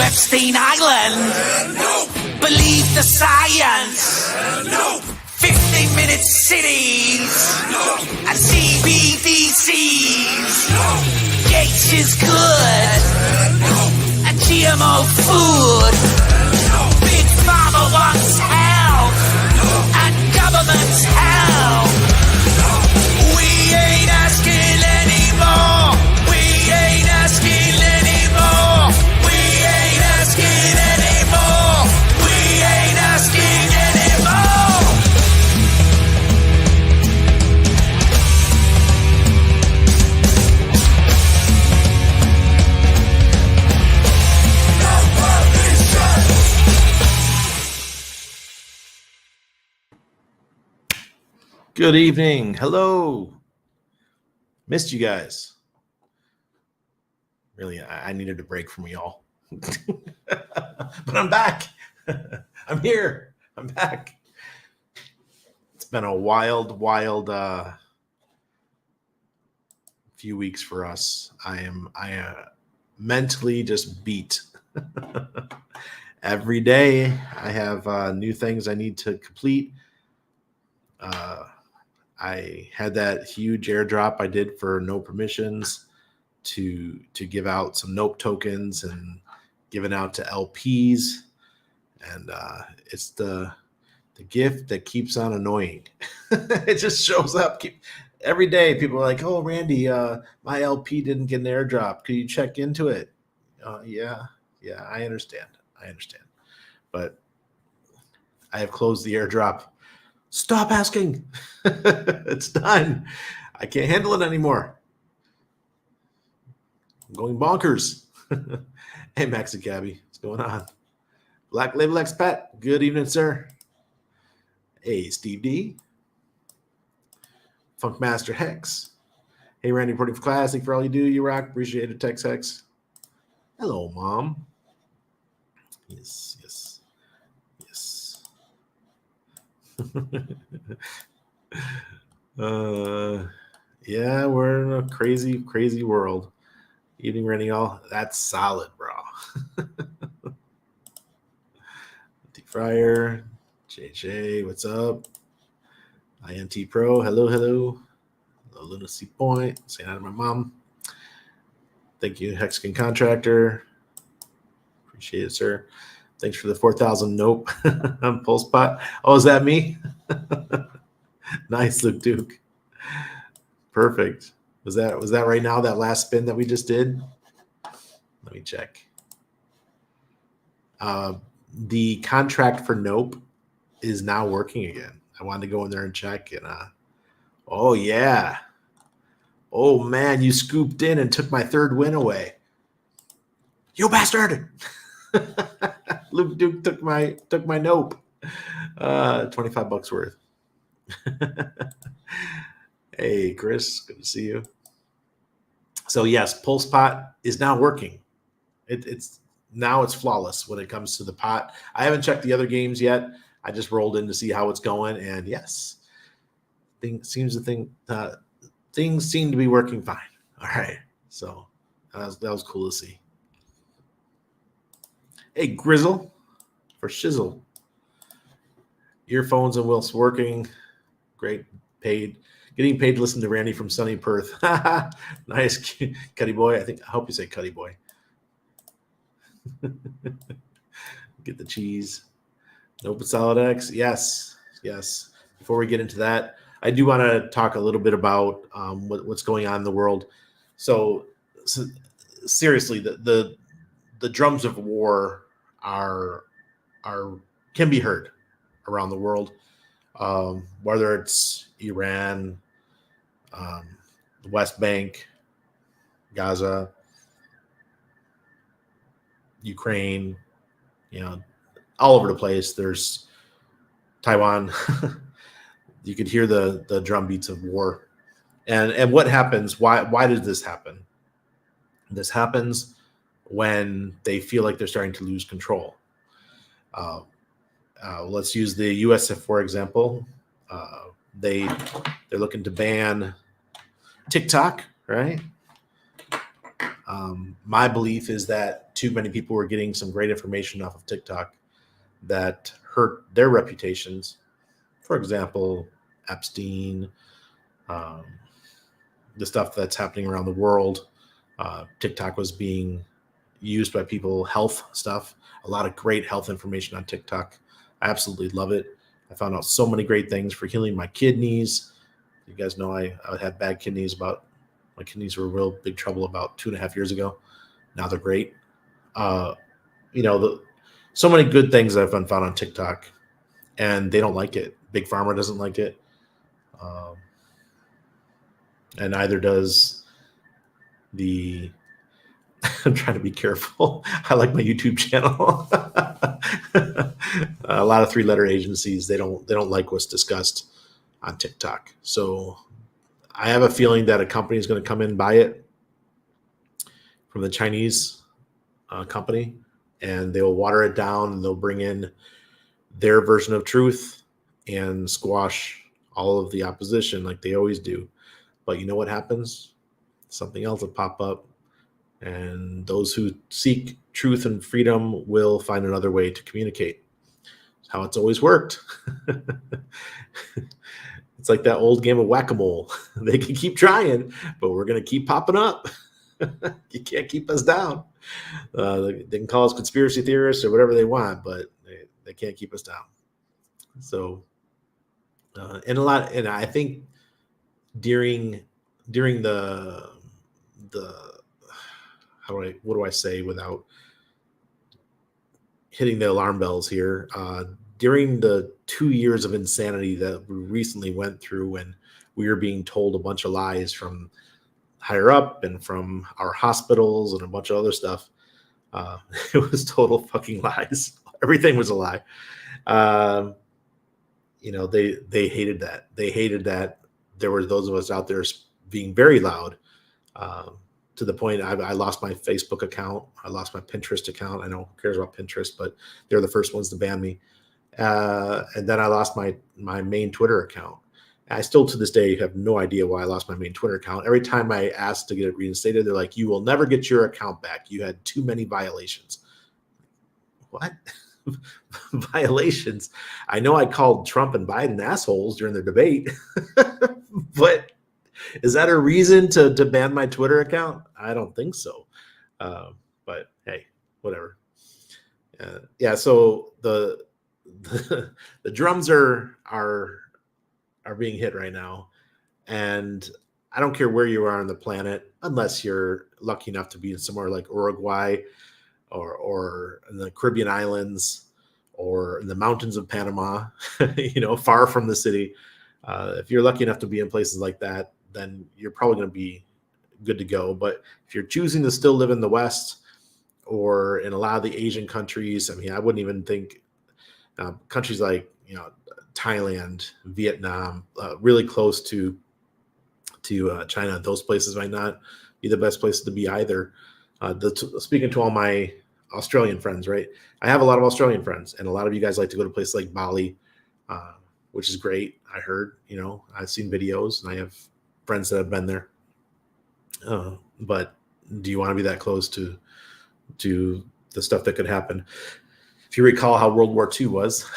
Epstein Island. Nope. Believe the science. Nope. 15-minute cities. Nope. And CBDCs. Nope. Gates is good. Nope. And GMO food. Nope. Big Pharma wants help. Nope. And government's help. Nope. We ain't asking anymore. We ain't asking anymore. We ain't asking anymore. We ain't asking anymore. Good evening. Hello. Missed you guys. Really, I needed a break from y'all. But I'm back. I'm here. I'm back. It's been a wild few weeks for us. I am mentally just beat. Every day I have new things I need to complete. I had that huge airdrop I did for no permissions to give out some NOPE tokens and giving out to LPs. And it's the gift that keeps on annoying. It just shows up. Every day people are like, oh, Randy, my LP didn't get an airdrop. Could you check into it? Yeah, I understand. But I have closed the airdrop. Stop asking. It's done. I can't handle it anymore. I'm going bonkers. Hey, Maxi Cabby, what's going on? Black Label Expat, good evening, sir. Hey, Steve D. Funkmaster Hex. Hey, Randy, reporting for class. Thank you for all you do. You rock. Appreciate it, Tex Hex. Hello, Mom. Yes. Yeah, we're in a crazy world. Eating Randy all that's solid, bro. Deep Fryer, JJ, what's up? INT Pro, hello. Lunacy Point, saying hi to my mom. Thank you, Hexagon Contractor. Appreciate it, sir. Thanks for the 4,000 nope on PulsePot. Oh, is that me? Nice, Luke Duke. Perfect. Was that right now, that last spin that we just did? Let me check. The contract for nope is now working again. I wanted to go in there and check. And oh, yeah. Oh, man, you scooped in and took my third win away. You bastard. Luke Duke took my nope. $25 worth. Hey, Chris, good to see you. So yes, PulsePot is now working. It's flawless when it comes to the pot. I haven't checked the other games yet. I just rolled in to see how it's going, and yes, things seem to be working fine. All right, so that was cool to see. Hey, Grizzle for Shizzle. Earphones and Will's working. Great. Getting paid to listen to Randy from sunny Perth. Nice, Cuddy Boy. I hope you say Cuddy Boy. Get the cheese. Nope, SolidX. Yes. Before we get into that, I do want to talk a little bit about what's going on in the world. So seriously, the drums of war can be heard around the world, whether it's Iran, the West Bank, Gaza, Ukraine, all over the place. There's Taiwan. You could hear the drum beats of war. And what happens? Why does this happen? This happens when they feel like they're starting to lose control. Let's use the U.S. for example. They're looking to ban TikTok, right? My belief is that too many people were getting some great information off of TikTok that hurt their reputations. For example, Epstein, um, the stuff that's happening around the world. TikTok was being used by people, health stuff, a lot of great health information on TikTok. I absolutely love it. I found out so many great things for healing my kidneys. You guys know I had bad kidneys. My kidneys were real big trouble about 2.5 years ago. Now they're great. So many good things that I've been found on TikTok, and they don't like it. Big Pharma doesn't like it, and neither does the. I'm trying to be careful. I like my YouTube channel. A lot of 3-letter agencies, they don't like what's discussed on TikTok. So I have a feeling that a company is going to come in and buy it from the Chinese company, and they will water it down, and they'll bring in their version of truth and squash all of the opposition like they always do. But you know what happens? Something else will pop up, and those who seek truth and freedom will find another way to communicate. It's how it's always worked. It's like that old game of whack-a-mole. They can keep trying, but we're going to keep popping up. You can't keep us down. They can call us conspiracy theorists or whatever they want, but they can't keep us down. So, and I think during the what do I say without hitting the alarm bells here? During the 2 years of insanity that we recently went through, when we were being told a bunch of lies from higher up and from our hospitals and a bunch of other stuff, it was total fucking lies. Everything was a lie. They hated that. They hated that there were those of us out there being very loud, to the point I lost my Facebook account. I lost my Pinterest account. I know who cares about Pinterest, but they're the first ones to ban me. And then I lost my main Twitter account. I still to this day have no idea why I lost my main Twitter account. Every time I asked to get it reinstated, they're like, "You will never get your account back. You had too many violations." What? Violations? I know I called Trump and Biden assholes during their debate, but is that a reason to ban my Twitter account? I don't think so. But hey, whatever. Yeah. So the drums are being hit right now, and I don't care where you are on the planet, unless you're lucky enough to be in somewhere like Uruguay or in the Caribbean islands or in the mountains of Panama, far from the city. If you're lucky enough to be in places like that, then you're probably going to be good to go. But if you're choosing to still live in the West or in a lot of the Asian countries, I mean, I wouldn't even think countries like, Thailand, Vietnam, really close to China, those places might not be the best places to be either. Speaking to all my Australian friends, right? I have a lot of Australian friends, and a lot of you guys like to go to places like Bali, which is great. I heard, I've seen videos, and I have friends that have been there. But do you want to be that close to the stuff that could happen? If you recall how World War II was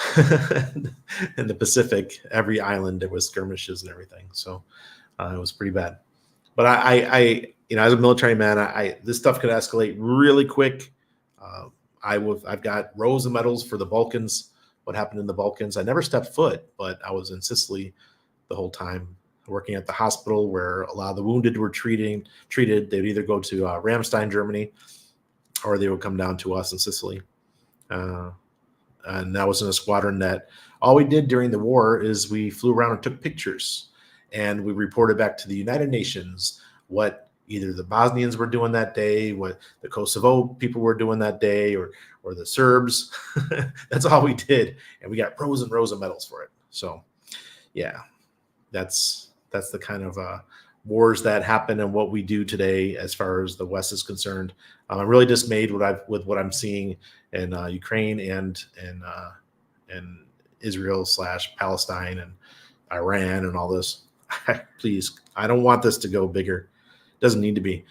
in the Pacific, every island there was skirmishes and everything. So it was pretty bad. But I as a military man, this stuff could escalate really quick. I've got rows of medals for the Balkans. What happened in the Balkans? I never stepped foot, but I was in Sicily the whole time, working at the hospital where a lot of the wounded were treated. They'd either go to Ramstein, Germany, or they would come down to us in Sicily. And that was in a squadron that all we did during the war is we flew around and took pictures, and we reported back to the United Nations what either the Bosnians were doing that day, what the Kosovo people were doing that day, or the Serbs. That's all we did, and we got rows and rows of medals for it. So yeah, that's the kind of wars that happen and what we do today as far as the West is concerned. I'm really dismayed with what I'm seeing in Ukraine and Israel / Palestine and Iran and all this. Please, I don't want this to go bigger. It doesn't need to be.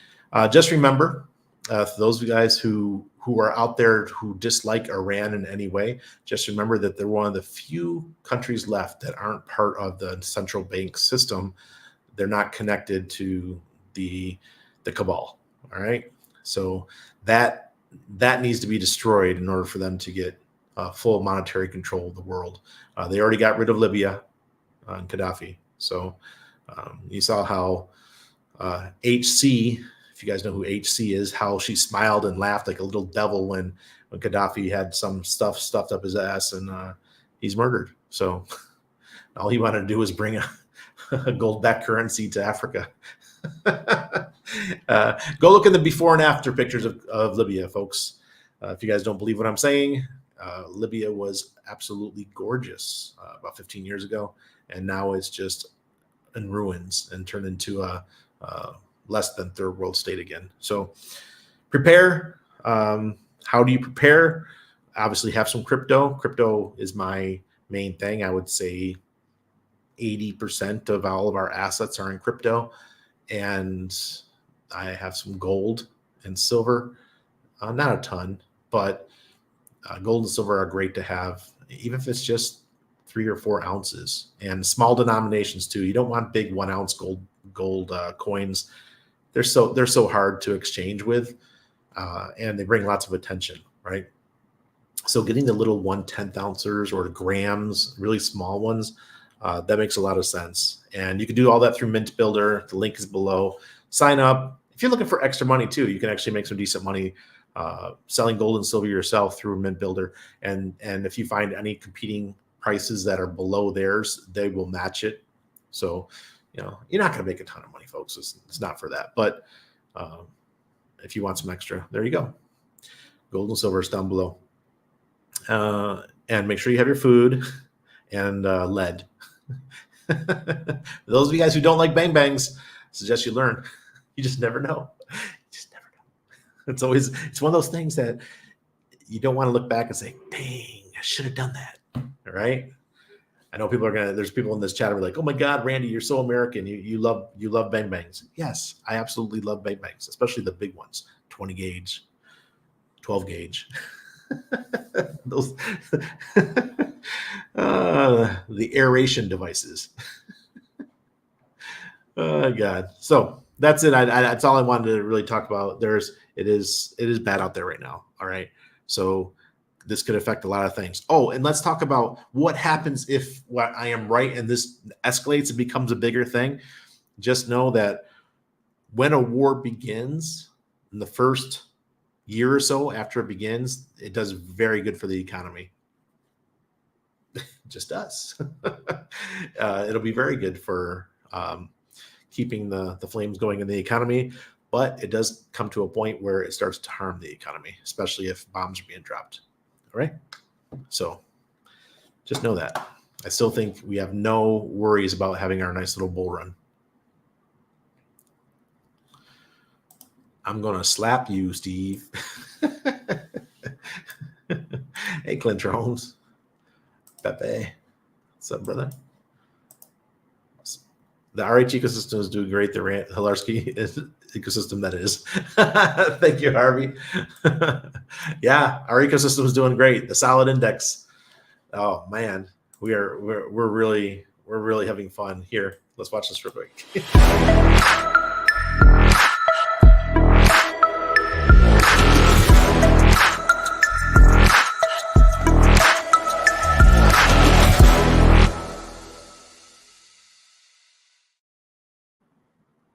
Just remember, For those of you guys who are out there who dislike Iran in any way, just remember that they're one of the few countries left that aren't part of the central bank system. They're not connected to the cabal. All right, so that needs to be destroyed in order for them to get full monetary control of the world. They already got rid of Libya and Gaddafi. So you saw how HC, if you guys know who HC is, how she smiled and laughed like a little devil when Gaddafi had some stuff stuffed up his ass and he's murdered. So all he wanted to do was bring a gold-backed currency to Africa. Go look in the before and after pictures of Libya, folks. If you guys don't believe what I'm saying, Libya was absolutely gorgeous about 15 years ago, and now it's just in ruins and turned into a less than third world state again. So prepare. How do you prepare? Obviously have some crypto. Crypto is my main thing. I would say 80% of all of our assets are in crypto, and I have some gold and silver. Not a ton, but gold and silver are great to have, even if it's just 3 or 4 ounces, and small denominations too. You don't want big 1 ounce gold coins. They're so hard to exchange with, and they bring lots of attention, right? So getting the little 1/10 ounces or grams, really small ones, that makes a lot of sense. And you can do all that through Mint Builder. The link is below. Sign up. If you're looking for extra money too, you can actually make some decent money selling gold and silver yourself through Mint Builder. And if you find any competing prices that are below theirs, they will match it. So, you know, you're not going to make a ton of money, folks. It's not for that. But if you want some extra, there you go. Gold and silver is down below. And make sure you have your food and lead. Those of you guys who don't like bang bangs, I suggest you learn. You just never know. You just never know. It's one of those things that you don't want to look back and say, dang, I should have done that. All right. I know there's people in this chat who are like, oh my God, Randy, you're so American. You love bang bangs. Yes, I absolutely love bang bangs, especially the big ones, 20 gauge, 12 gauge. Those the aeration devices. Oh God. So that's it. That's all I wanted to really talk about. It is bad out there right now. All right. So this could affect a lot of things. Oh, and let's talk about what happens if what I am right and this escalates and becomes a bigger thing. Just know that when a war begins, in the first year or so after it begins, it does very good for the economy. Just does. It'll be very good for keeping the flames going in the economy, but it does come to a point where it starts to harm the economy, especially if bombs are being dropped. All right. So just know that. I still think we have no worries about having our nice little bull run. I'm going to slap you, Steve. Hey, Clint Holmes. Pepe. What's up, brother? The RH ecosystem is doing great. The Hilarski ecosystem, that is. Thank you, Harvey. Yeah, our ecosystem is doing great. The solid index. Oh man, we're really having fun here. Let's watch this real quick.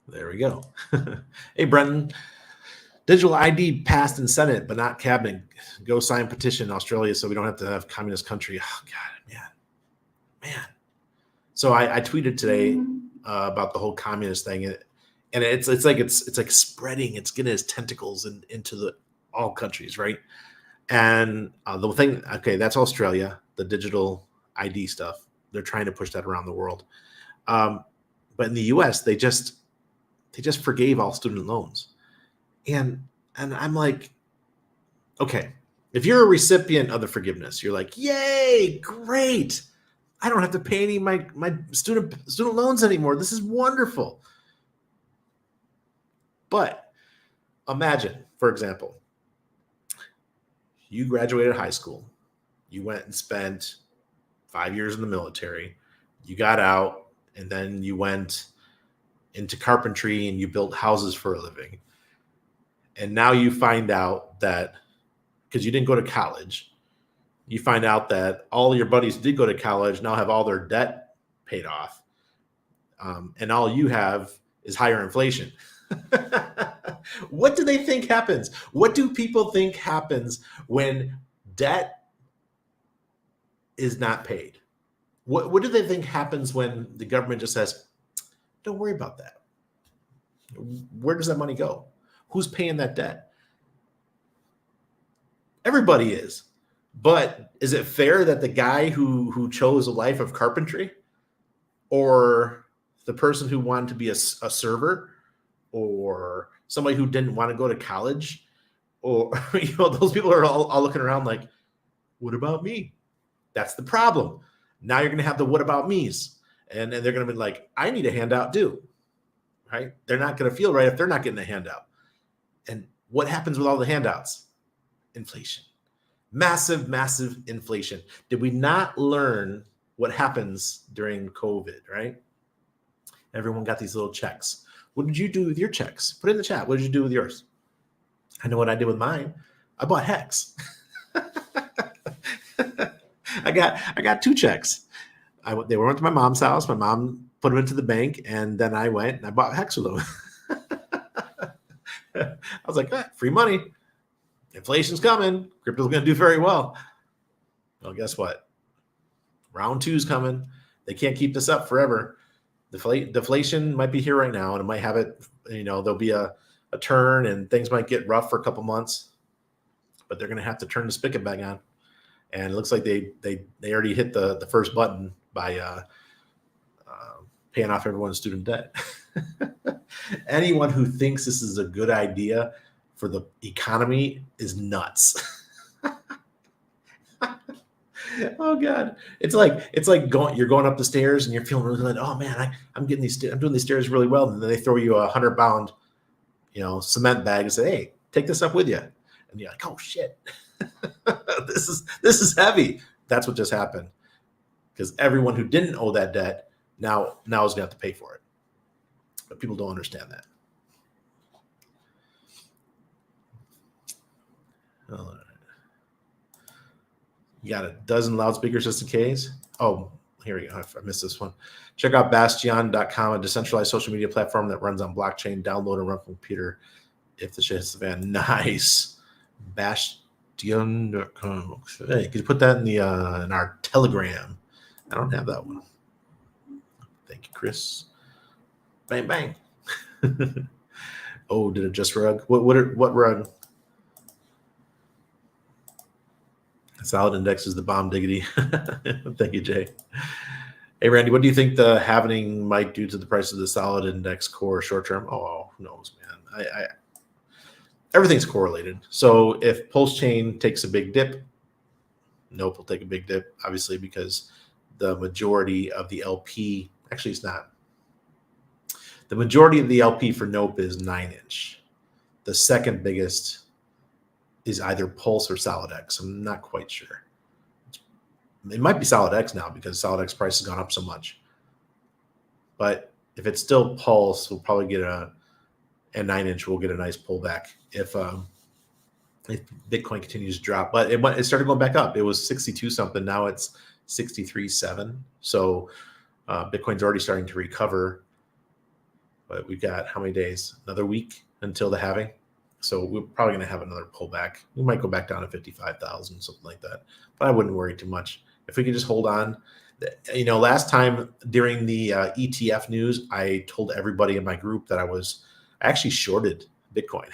There we go. Hey, Brendan. Digital ID passed in Senate, but not cabinet. Go sign petition in Australia so we don't have to have communist country. Oh, God, man. So I tweeted today about the whole communist thing, and it's like spreading. It's getting its tentacles into all countries, right? And the thing, okay, that's Australia, the digital ID stuff. They're trying to push that around the world. But in the U.S., they just forgave all student loans. And I'm like, okay, if you're a recipient of the forgiveness, you're like, yay, great. I don't have to pay any my student loans anymore. This is wonderful. But imagine for example, you graduated high school, you went and spent 5 years in the military, you got out, and then you went into carpentry and you built houses for a living. And now you find out that because you didn't go to college, you find out that all your buddies who did go to college now have all their debt paid off. And all you have is higher inflation. What do they think happens? What do people think happens when debt is not paid? What do they think happens when the government just says, don't worry about that? Where does that money go? Who's paying that debt? Everybody is. But is it fair that the guy who chose a life of carpentry, or the person who wanted to be a server, or somebody who didn't want to go to college, or those people are all looking around like, what about me? That's the problem. Now you're going to have the what about me's, and they're going to be like, I need a handout too, right? They're not going to feel right if they're not getting a handout. And what happens with all the handouts? Inflation. Massive, massive inflation. Did we not learn what happens during COVID, right? Everyone got these little checks. What did you do with your checks? Put it in the chat. What did you do with yours? I know what I did with mine. I bought Hex. I got 2 checks. They went to my mom's house. My mom put them into the bank, and then I went and I bought Hex with them. I was like, free money. Inflation's coming. Crypto's going to do very well. Well, guess what? Round 2's coming. They can't keep this up forever. Deflation might be here right now, and it might have it, there'll be a turn and things might get rough for a couple months, but they're going to have to turn the spigot back on. And it looks like they already hit the first button by paying off everyone's student debt. Anyone who thinks this is a good idea for the economy is nuts. Oh God, it's like you're going up the stairs and you're feeling really good. Oh man, I'm doing these stairs really well, and then they throw you a 100-pound, cement bag and say, hey, take this up with you, and you're like, oh shit, this is heavy. That's what just happened, because everyone who didn't owe that debt now is going to have to pay for it, but people don't understand that. All right. You got a dozen loudspeakers just in case. Oh, here we go. I missed this one. Check out Bastion.com, a decentralized social media platform that runs on blockchain. Download and run from computer if the shit hits the fan. Nice. Bastion.com. Hey, could you put that in our Telegram? I don't have that one. Thank you, Chris. Bang, bang. Oh, did it just rug? What rug? Solid index is the bomb diggity. Thank you, Jay. Hey, Randy, what do you think the halving might do to the price of the solid index core short term? Oh, who knows, man. Everything's correlated. So if Pulse Chain takes a big dip, Nope will take a big dip, obviously, because the majority of the LP, actually it's not. The majority of the LP for Nope is 9-inch. The second biggest is either Pulse or SolidX. I'm not quite sure. It might be SolidX now because SolidX price has gone up so much. But if it's still Pulse, we'll probably get a 9-inch. We'll get a nice pullback if Bitcoin continues to drop. But it started going back up. It was 62 something. Now it's 63.7. So Bitcoin's already starting to recover. But we've got how many days? Another week until the halving. So we're probably going to have another pullback. We might go back down to 55,000, something like that. But I wouldn't worry too much. If we could just hold on. Last time during the ETF news, I told everybody in my group that I actually shorted Bitcoin.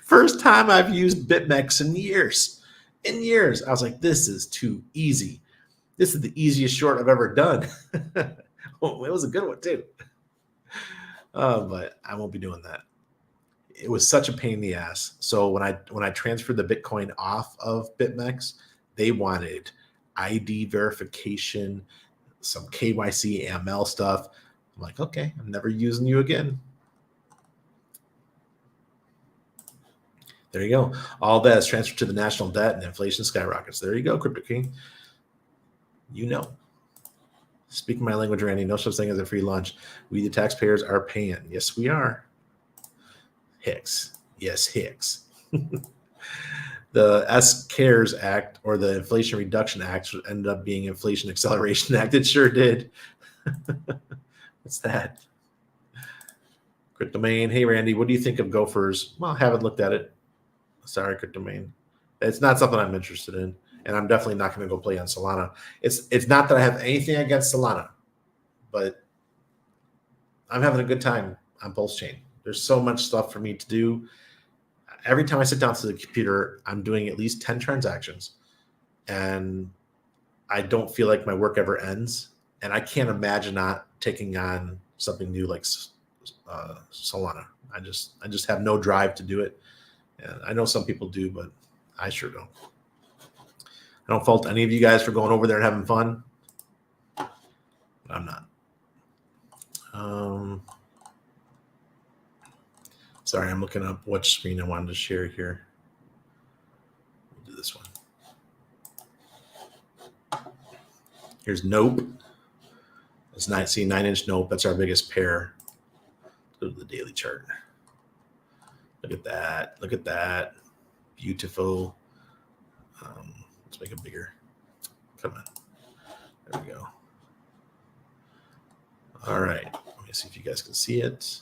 First time I've used BitMEX in years. I was like, this is too easy. This is the easiest short I've ever done. Oh, it was a good one too. But I won't be doing that. It was such a pain in the ass. So when I transferred the Bitcoin off of BitMEX, they wanted ID verification, some KYC, AML stuff. I'm like, okay, I'm never using you again. There you go. All that is transferred to the national debt and inflation skyrockets. There you go, Crypto King. You know. Speaking my language, Randy, no such thing as a free lunch. We, the taxpayers, are paying. Yes, we are. Hicks. Yes, Hicks. The S-CARES Act, or the Inflation Reduction Act, ended up being Inflation Acceleration Act. It sure did. What's that? Cryptomain. Hey, Randy, what do you think of Gophers? Well, I haven't looked at it. Sorry, Cryptomain. It's not something I'm interested in, and I'm definitely not going to go play on Solana. It's not that I have anything against Solana, but I'm having a good time on Pulse Chain. There's so much stuff for me to do. Every time I sit down to the computer, I'm doing at least 10 transactions, and I don't feel like my work ever ends. And I can't imagine not taking on something new like Solana. I just have no drive to do it. And I know some people do, but I sure don't. I don't fault any of you guys for going over there and having fun. I'm not. Sorry, I'm looking up which screen I wanted to share here. We'll do this one. Here's Nope. It's 9-inch Nope. That's our biggest pair. Go to the daily chart. Look at that. Look at that. Beautiful. Let's make it bigger. Come on. There we go. All right. Let me see if you guys can see it.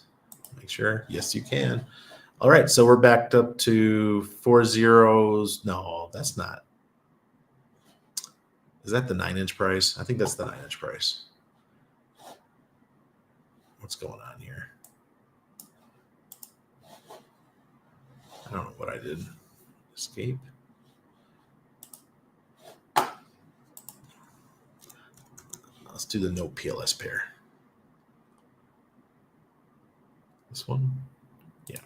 Make sure. Yes, you can. All right. So we're backed up to 4 zeros. No, that's not. Is that the 9-inch price? I think that's the 9-inch price. What's going on here? I don't know what I did. Escape. Let's do the no PLS pair. This one? Yeah.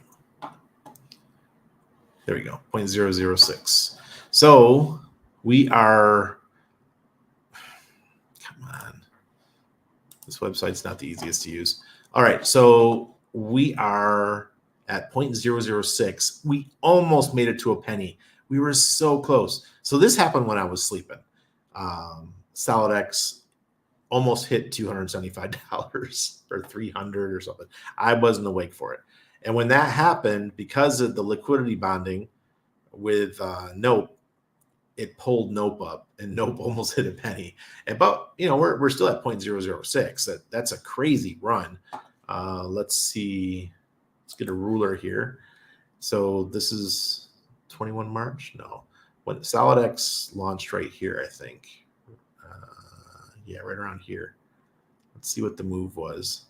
There we go. 0.006. So we are, come on. This website's not the easiest to use. All right. So we are at 0.006. We almost made it to a penny. We were so close. So this happened when I was sleeping. SolidX almost hit $275 or $300 or something. I wasn't awake for it. And when that happened, because of the liquidity bonding with Nope, it pulled Nope up, and Nope almost hit a penny. But we're still at 0.006. That's a crazy run. Let's see. Let's get a ruler here. So this is 21 March. No, when SolidX launched right here, I think. Yeah, right around here. Let's see what the move was.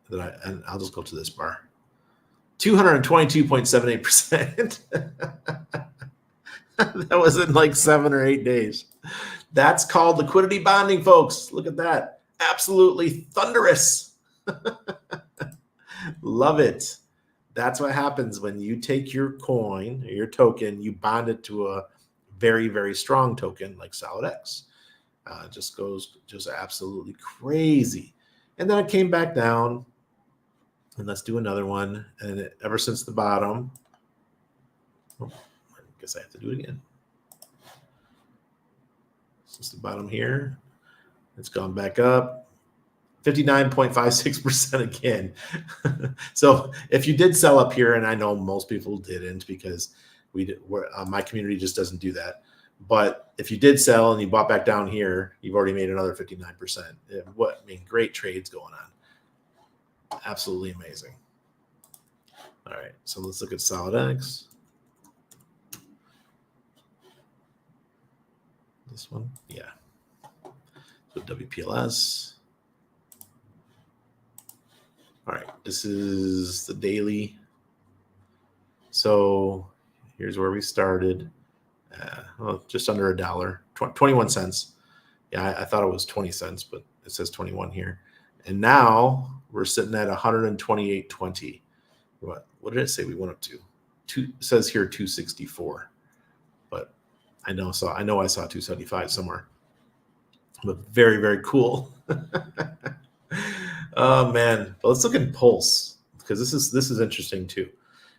And I'll just go to this bar. 222.78%. That was in like 7 or 8 days. That's called liquidity bonding, folks. Look at that. Absolutely thunderous. Love it. That's what happens when you take your coin or your token, you bond it to a very, very strong token like SolidX. Just goes absolutely crazy. And then it came back down. And let's do another one. And ever since the bottom, I guess I have to do it again. Since the bottom here, it's gone back up. 59.56% again. So if you did sell up here, and I know most people didn't because my community just doesn't do that. But if you did sell and you bought back down here, you've already made another 59%. Great trades going on. Absolutely amazing. All right, so let's look at SolidX. This one, yeah. So WPLS. All right, this is the daily. So here's where we started. Just under $1, 21 cents. Yeah, I thought it was 20 cents, but it says 21 here. And now we're sitting at 128.20. What did it say we went up to? It says here 264. But I know I saw 275 somewhere. But very, very cool. Oh man. But let's look at Pulse. because this is interesting too.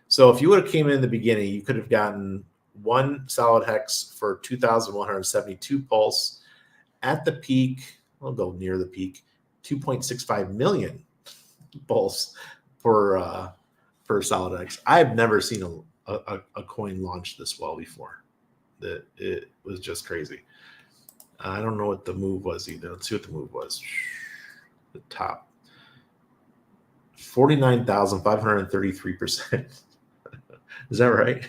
So if you would have came in the beginning, you could have gotten one solid hex for 2,172 pulse. At the peak, we'll go near the peak, 2.65 million pulse per solid hex. I've never seen a coin launch this well before. That it was just crazy. I don't know what the move was either. Let's see what the move was. The top 49,533%. Is that right?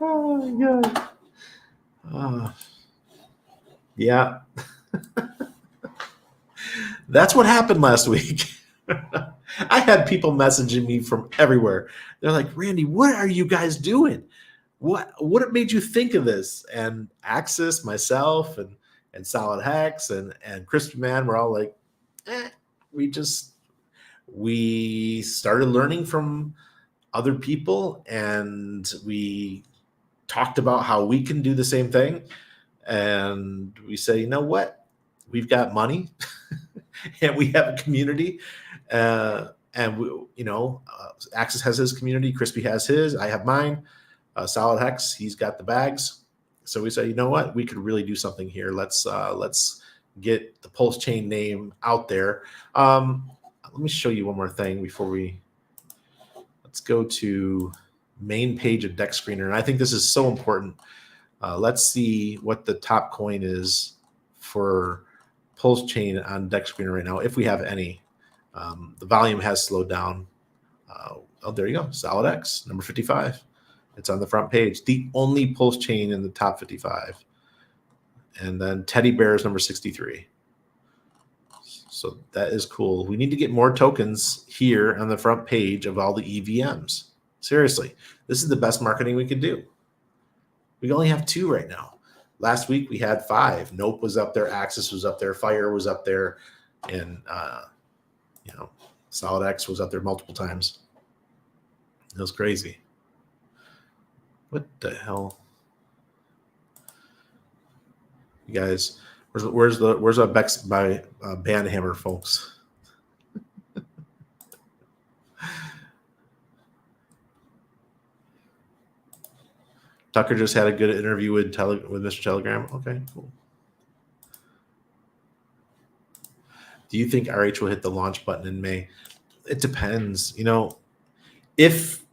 Oh my god. Yeah. That's what happened last week. I had people messaging me from everywhere. They're like, Randy, what are you guys doing? What made you think of this? And Axis, myself, and Solid Hex and Crispy Man were all like, we started learning from other people, and we talked about how we can do the same thing. And we say, you know what? We've got money and we have a community. And we, Axis has his community, Crispy has his, I have mine. Solid Hex, he's got the bags. So we say, you know what? We could really do something here. Let's get the Pulse Chain name out there. Let me show you one more thing before let's go to main page of Deck Screener. And I think this is so important. Let's see what the top coin is for Pulse Chain on Deck Screener right now, if we have any. The volume has slowed down. Oh, there you go. Solid X, number 55. It's on the front page. The only Pulse Chain in the top 55. And then Teddy Bear is number 63. So that is cool. We need to get more tokens here on the front page of all the EVMs. Seriously, this is the best marketing we could do. We only have 2 right now. Last week we had 5. Nope was up there. Axis was up there. Fire was up there. And, Solid X was up there multiple times. It was crazy. What the hell? You guys, where's our Bex by Bandhammer, folks? Tucker just had a good interview with Mr. Telegram. Okay, cool. Do you think RH will hit the launch button in May? It depends. If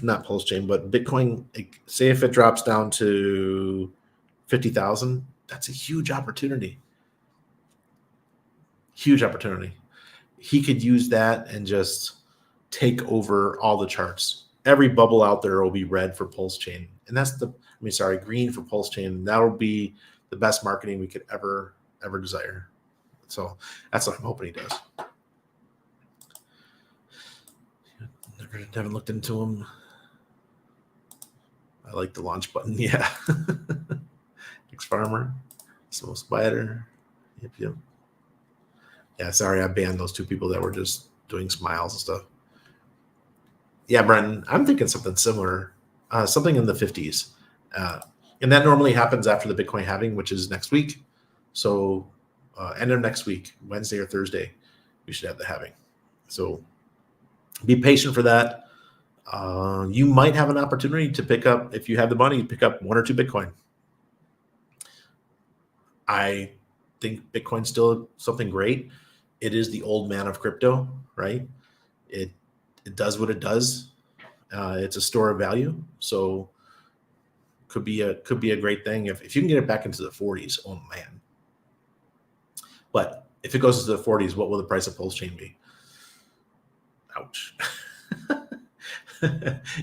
not Pulse Chain, but Bitcoin, say if it drops down to 50,000, that's a huge opportunity. Huge opportunity. He could use that and just take over all the charts. Every bubble out there will be red for Pulse Chain. And that's green for Pulse Chain. That'll be the best marketing we could ever desire. So that's what I'm hoping he does. Never looked into him. I like the launch button. Yeah. X Farmer. Small Spider. Yep. Yeah, sorry, I banned those 2 people that were just doing smiles and stuff. Yeah, Brenton, I'm thinking something similar. Something in the 50s. And that normally happens after the Bitcoin halving, which is next week. So end of next week, Wednesday or Thursday, we should have the halving. So be patient for that. You might have an opportunity to pick up, if you have the money, pick up 1 or 2 Bitcoin. I think Bitcoin's still something great. It is the old man of crypto, right? It does what it does. It's a store of value. So could be a great thing. If you can get it back into the 40s, oh man. But if it goes into the 40s, what will the price of Pulse Chain be? Ouch.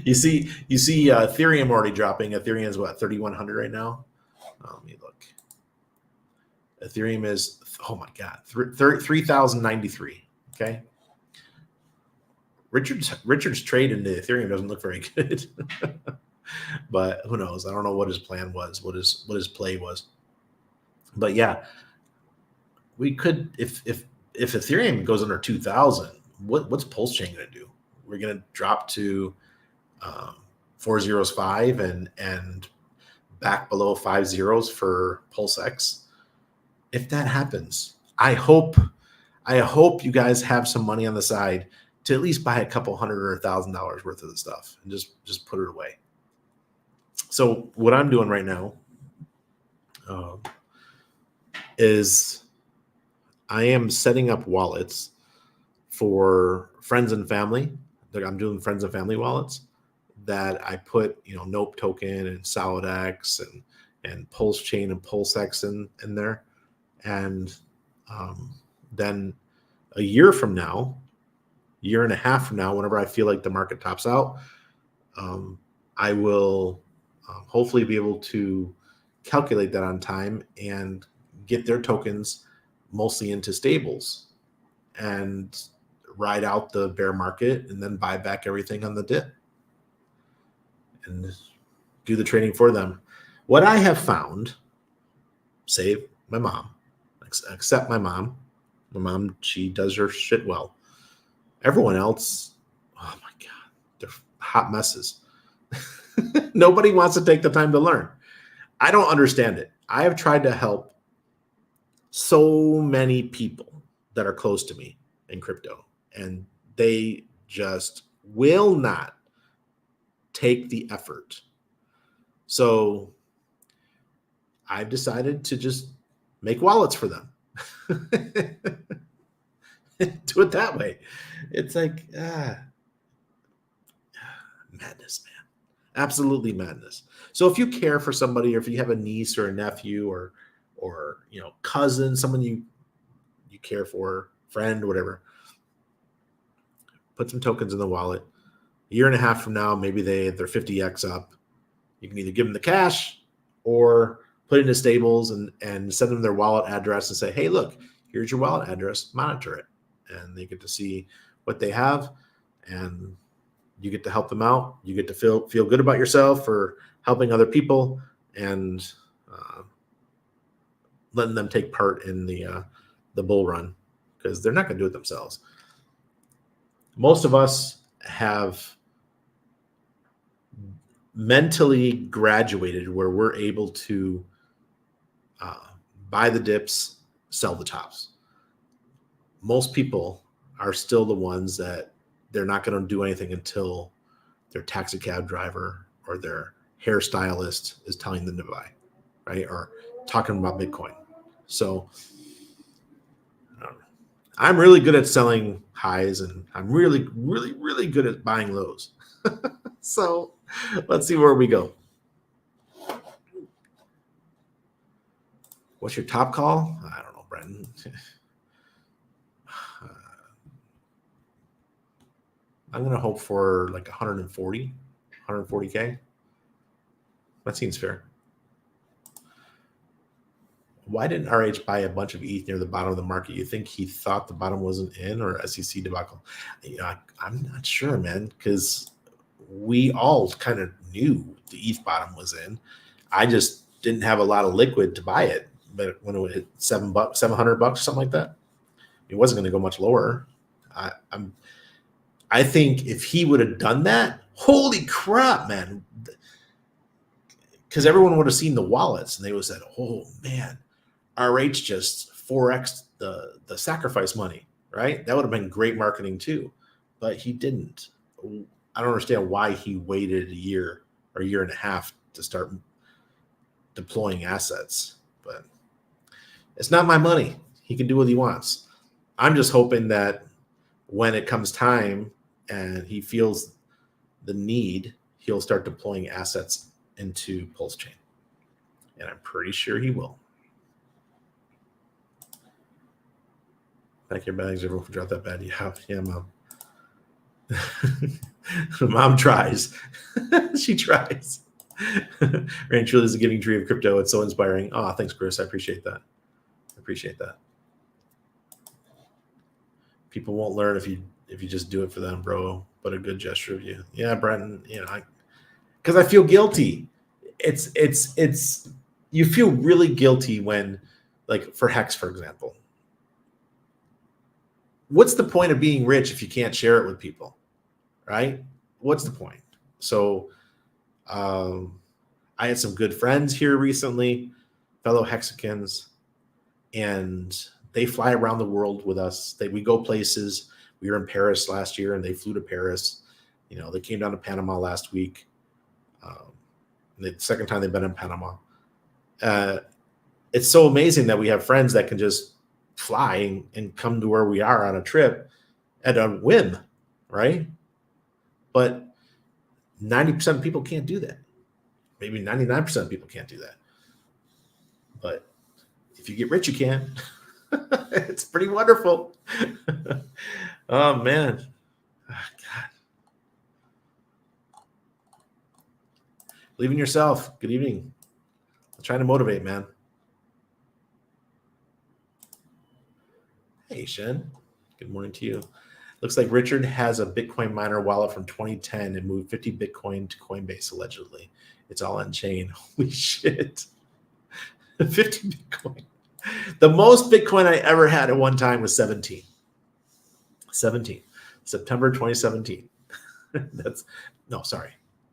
You see Ethereum already dropping. Ethereum is what, 3,100 right now? Let me look. Ethereum is, oh my God, 3,093. Okay. Richard's trade into Ethereum doesn't look very good. But who knows? I don't know what his plan was, what his play was. But yeah, we could, if Ethereum goes under 2,000, what's Pulse Chain going to do? We're going to drop to 405 and back below 5 zeros for Pulse X. If that happens, I hope you guys have some money on the side to at least buy a couple $100 or $1,000 worth of the stuff and just put it away. So what I'm doing right now is I am setting up wallets for friends and family. I'm doing friends and family wallets that I put, Nope Token and SolidX and Pulse Chain and PulseX in there. And then a year from now, year and a half from now, whenever I feel like the market tops out, I will hopefully be able to calculate that on time and get their tokens mostly into stables and ride out the bear market and then buy back everything on the dip and do the trading for them. What I have found, save my mom, except my mom. My mom, she does her shit well. Everyone else, oh my God, they're hot messes. Nobody wants to take the time to learn. I don't understand it. I have tried to help so many people that are close to me in crypto, and they just will not take the effort. So I've decided to just make wallets for them. Do it that way. It's like madness, man. Absolutely madness. So if you care for somebody, or if you have a niece or a nephew or cousin, someone you care for, friend, whatever, put some tokens in the wallet. A year and a half from now, maybe they're 50x up. You can either give them the cash or put it into stables and send them their wallet address and say, hey, look, here's your wallet address, monitor it. And they get to see what they have, and you get to help them out. You get to feel good about yourself for helping other people and letting them take part in the bull run, because they're not going to do it themselves. Most of us have mentally graduated where we're able to buy the dips, sell the tops. Most people are still the ones that they're not going to do anything until their taxi cab driver or their hairstylist is telling them to buy, right? Or talking about Bitcoin. So I'm really good at selling highs, and I'm really, really, really good at buying lows. So let's see where we go. What's your top call? I don't know, Brenton. I'm going to hope for like 140K. That seems fair. Why didn't RH buy a bunch of ETH near the bottom of the market? You think he thought the bottom wasn't in, or SEC debacle? I'm not sure, man, because we all kind of knew the ETH bottom was in. I just didn't have a lot of liquid to buy it. But when it hit $700, something like that, it wasn't going to go much lower. I think if he would have done that, holy crap, man, because everyone would have seen the wallets and they would have said, oh man, RH just 4x the sacrifice money, right? That would have been great marketing too, but he didn't. I don't understand why he waited a year or a year and a half to start deploying assets, but it's not my money. He can do what he wants. I'm just hoping that when it comes time and he feels the need, he'll start deploying assets into Pulse Chain. And I'm pretty sure he will. Pack your bags, everyone, drop that bad. Yeah, Mom. Mom tries. She tries. Ranch truly is a giving tree of crypto. It's so inspiring. Oh, thanks, Chris. I appreciate that. People won't learn if you just do it for them, bro. But a good gesture of you. Yeah, Brenton, because I feel guilty. It's you feel really guilty when, like, for Hex, for example. What's the point of being rich if you can't share it with people, right? What's the point? So I had some good friends here recently, fellow Hexicans, and they fly around the world with us. We go places. We were in Paris last year, and they flew to Paris. You know, they came down to Panama last week. The second time they've been in Panama. It's so amazing that we have friends that can just fly and come to where we are on a trip at a whim, right? But 90% of people can't do that. Maybe 99% of people can't do that. But if you get rich, you can. It's pretty wonderful. Oh, man. Oh, God. Believe in yourself. Good evening. I'm trying to motivate, man. Hey, Shen. Good morning to you. Looks like Richard has a Bitcoin miner wallet from 2010 and moved 50 Bitcoin to Coinbase, allegedly. It's all on chain. Holy shit. 50 Bitcoin. The most Bitcoin I ever had at one time was 17. September 2017.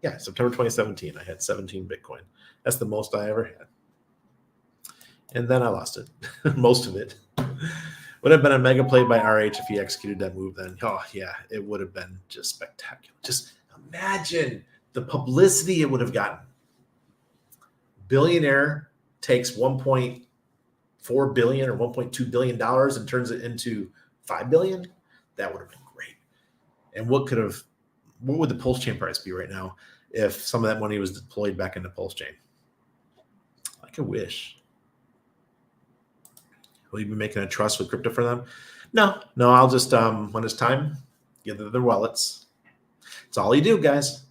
Yeah, September 2017. I had 17 Bitcoin. That's the most I ever had. And then I lost it. Most of it. Would have been a mega play by RH if he executed that move then. Oh, yeah, it would have been just spectacular. Just imagine the publicity it would have gotten. Billionaire takes $1.4 billion or $1.2 billion and turns it into $5 billion. That would have been great. And what would the Pulse Chain price be right now if some of that money was deployed back into Pulse Chain? I could wish. Will you be making a trust with crypto for them? No, I'll just, when it's time, give them their wallets. It's all you do, guys.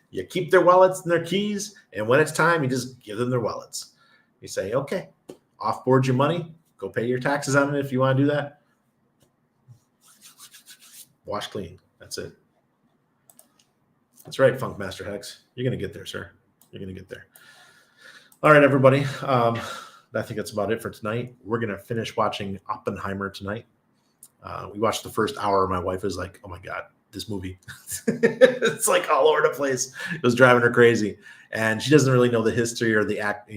You keep their wallets and their keys, and when it's time, you just give them their wallets. You say, okay, offboard your money, go pay your taxes on it if you want to do that. Wash clean. That's it. That's right, Funk Master Hex. You're going to get there, sir. You're going to get there. All right, everybody. I think that's about it for tonight. We're going to finish watching Oppenheimer tonight. We watched the first hour. My wife was like, oh, my God, this movie. It's like all over the place. It was driving her crazy. And she doesn't really know the history or the act,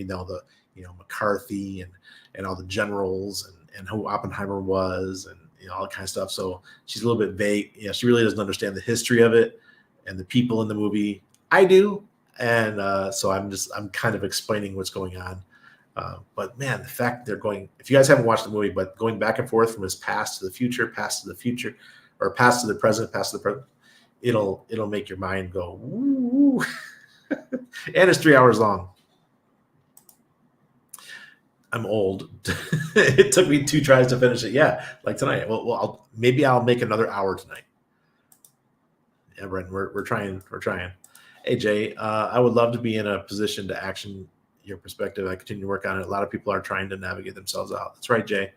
McCarthy and all the generals and who Oppenheimer was and all that kind of stuff. So she's a little bit vague. She really doesn't understand the history of it and the people in the movie. I do. And so I'm kind of explaining what's going on. But man, the fact they're going, if you guys haven't watched the movie, but going back and forth from his past to the future, or past to the present, it'll make your mind go, woo. And it's 3 hours long. I'm old. It took me 2 tries to finish it. Yeah, like tonight. Well, maybe I'll make another hour tonight. Yeah, Brent, we're trying. Hey, Jay, I would love to be in a position to action your perspective. I continue to work on it. A lot of people are trying to navigate themselves out. That's right, Jay.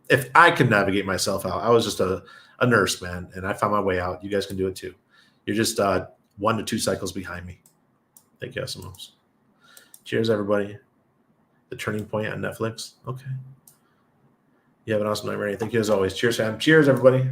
If I can navigate myself out, I was just a nurse, man, and I found my way out. You guys can do it too. You're just 1 to 2 cycles behind me. Thank you, Esimos. Cheers, everybody. The Turning Point on Netflix. Okay. You have an awesome night, Mary. Thank you as always. Cheers, fam. Cheers, everybody.